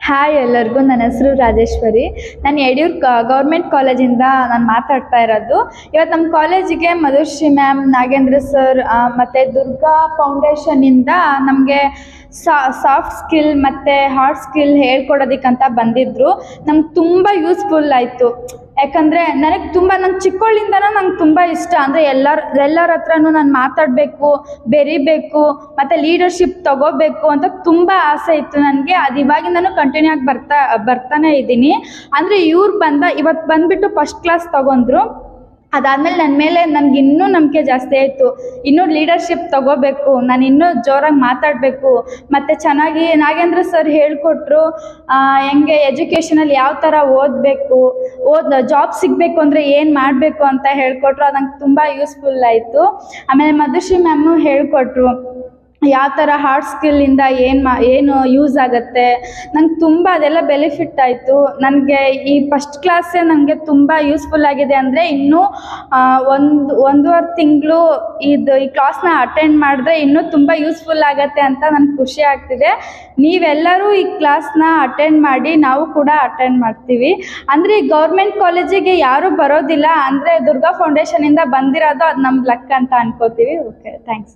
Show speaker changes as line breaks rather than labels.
Hi ಎಲ್ಲರಿಗೂ, ನನ್ನ ಹೆಸರು ರಾಜೇಶ್ವರಿ. ನಾನು ಯಡಿಯೂರು ಗೌರ್ಮೆಂಟ್ ಕಾಲೇಜಿಂದ ನಾನು ಮಾತಾಡ್ತಾ ಇರೋದು. ಇವತ್ತು ನಮ್ಮ ಕಾಲೇಜಿಗೆ ಮಧುಶ್ರೀ ಮ್ಯಾಮ್, ನಾಗೇಂದ್ರ ಸರ್ ಮತ್ತು ದುರ್ಗಾ ಫೌಂಡೇಶನಿಂದ ನಮಗೆ ಸಾಫ್ಟ್ ಸ್ಕಿಲ್ ಮತ್ತು ಹಾರ್ಡ್ ಸ್ಕಿಲ್ ಹೇಳ್ಕೊಡೋದಕ್ಕಂತ ಬಂದಿದ್ದರು. ನಮ್ಗೆ ತುಂಬ ಯೂಸ್ಫುಲ್ ಆಯಿತು. ಯಾಕಂದರೆ ನಂಗೆ ಚಿಕ್ಕವಳಿಂದನೂ ನಂಗೆ ತುಂಬ ಇಷ್ಟ. ಅಂದರೆ ಎಲ್ಲರ ಹತ್ರನೂ ನಾನು ಮಾತಾಡಬೇಕು, ಬೆರಿಬೇಕು ಮತ್ತು ಲೀಡರ್ಶಿಪ್ ತಗೋಬೇಕು ಅಂತ ತುಂಬ ಆಸೆ ಇತ್ತು ನನಗೆ. ಅದು ಇವಾಗಿಂದನೂ ಕಂಟಿನ್ಯೂ ಆಗಿ ಬರ್ತಾನೆ ಇದ್ದೀನಿ. ಅಂದರೆ ಇವತ್ತು ಬಂದುಬಿಟ್ಟು ಫಸ್ಟ್ ಕ್ಲಾಸ್ ತೊಗೊಂಡ್ರು. ಅದಾದಮೇಲೆ ನನ್ನ ಮೇಲೆ ನನಗೆ ಇನ್ನೂ ನಂಬಿಕೆ ಜಾಸ್ತಿ ಆಯಿತು. ಇನ್ನೂ ಲೀಡರ್ಶಿಪ್ ತಗೋಬೇಕು, ನಾನು ಇನ್ನೂ ಜೋರಾಗಿ ಮಾತಾಡಬೇಕು. ಮತ್ತು ಚೆನ್ನಾಗಿ ನಾಗೇಂದ್ರ ಸರ್ ಹೇಳಿಕೊಟ್ರು ಹೆಂಗೆ ಎಜುಕೇಷನಲ್ಲಿ ಯಾವ ಥರ ಓದಬೇಕು, ಜಾಬ್ ಸಿಗಬೇಕು ಅಂದರೆ ಏನು ಮಾಡಬೇಕು ಅಂತ ಹೇಳಿಕೊಟ್ರು. ಅದು ನಂಗೆ ತುಂಬ ಯೂಸ್ಫುಲ್ ಆಯಿತು. ಆಮೇಲೆ ಮಧುಶ್ರೀ ಮ್ಯಾಮು ಹೇಳಿಕೊಟ್ರು ಯಾವ ಥರ ಹಾರ್ಡ್ ಸ್ಕಿಲ್ಲಿಂದ ಏನು ಯೂಸ್ ಆಗುತ್ತೆ. ನಂಗೆ ತುಂಬ ಅದೆಲ್ಲ ಬೆನಿಫಿಟ್ ಆಯಿತು. ನನಗೆ ಈ ಫಸ್ಟ್ ಕ್ಲಾಸೇ ನನಗೆ ತುಂಬ ಯೂಸ್ಫುಲ್ ಆಗಿದೆ. ಅಂದರೆ ಇನ್ನೂ ಒಂದೂವರೆ ತಿಂಗಳು ಈ ಕ್ಲಾಸ್ನ ಅಟೆಂಡ್ ಮಾಡಿದ್ರೆ ಇನ್ನೂ ತುಂಬ ಯೂಸ್ಫುಲ್ ಆಗುತ್ತೆ ಅಂತ ನನಗೆ ಖುಷಿ ಆಗ್ತಿದೆ. ನೀವೆಲ್ಲರೂ ಈ ಕ್ಲಾಸ್ನ ಅಟೆಂಡ್ ಮಾಡಿ, ನಾವು ಕೂಡ ಅಟೆಂಡ್ ಮಾಡ್ತೀವಿ. ಅಂದರೆ ಈ ಗೌರ್ಮೆಂಟ್ ಕಾಲೇಜಿಗೆ ಯಾರೂ ಬರೋದಿಲ್ಲ. ಅಂದರೆ ದುರ್ಗಾ ಫೌಂಡೇಶನಿಂದ ಬಂದಿರೋದು ಅದು ನಮ್ಮ ಲಕ್ ಅಂತ ಅನ್ಕೋತೀವಿ. Okay, thanks.